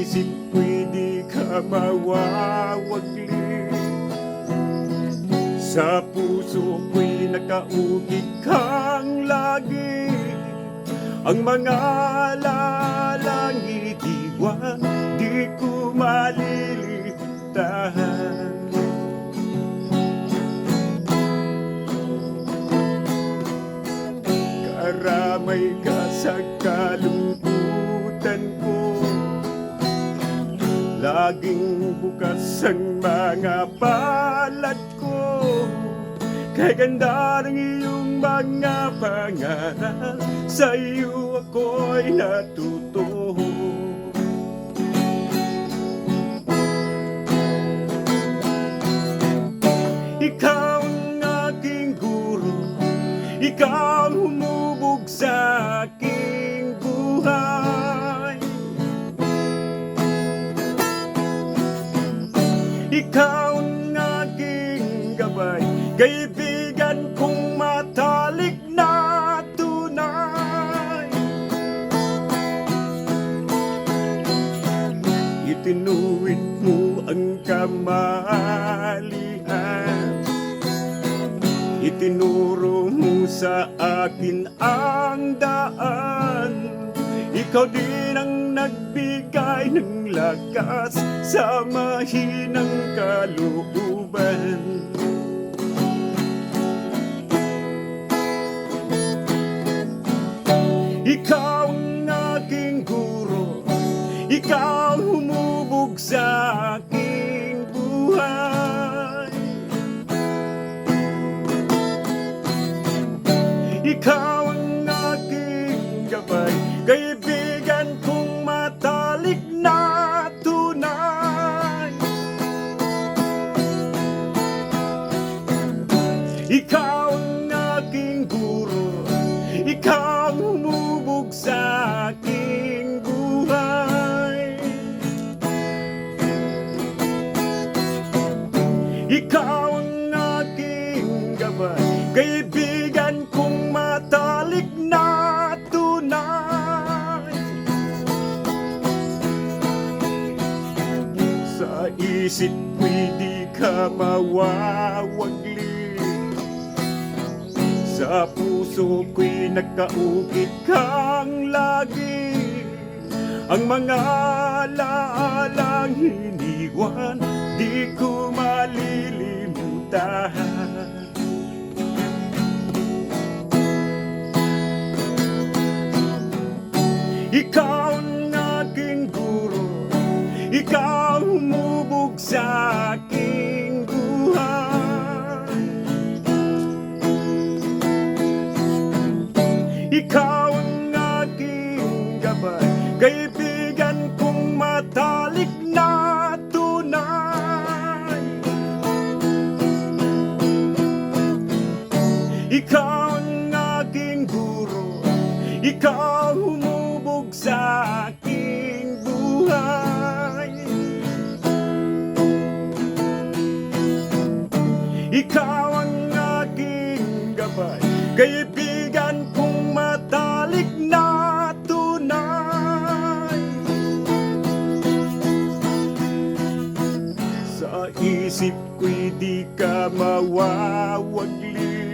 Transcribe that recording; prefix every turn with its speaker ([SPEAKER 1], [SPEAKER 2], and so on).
[SPEAKER 1] isip ko'y di ka mawawagli. Sa puso ko'y nakaukit kang lagi. Ang mga alalang itiwan di ko malilimutan. Karamay ka sa kalungkutan ko, laging bukas ang mga palad ko. Kay ganda ng iyong mga pangarap, sa iyo ako'y natuto. Ikaw ang aking guro, ikaw ang humubog sa aking buhay. Ikaw ang aking gabay, kaibigan kong matalik na tunay. Itinuwid mo ang kamalian, itinuro mo sa akin ang daan. Ikaw din ang nagbigay ng lakas sa mahinang kalooban. Ikaw ang aking guro, ikaw ang humubog sa aking buhay. Ikaw ang aking gabay, kaibigan kong matalik na tunay. Ikaw ang aking guro, ikaw ang humubog sa aking buhay. Ikaw ang aking gabay, kaibigan kong matalik na tunay. Sa isip ko'y di ka mawawagli, sa puso ko'y nakaukit kang lagi. Ang mga alaalang iniwan di ko malilimutan. Ikaw ang aking guro, ikaw humubog sa aking buhay. Ikaw ang aking gabay, kaibigan kong matalik na tunay. Ikaw ang aking guro, ikaw humubog sa aking buhay. Ikaw ang aking gabay, kaibigan kong matalik na tunay. Sa isip ko'y di ka mawawagli,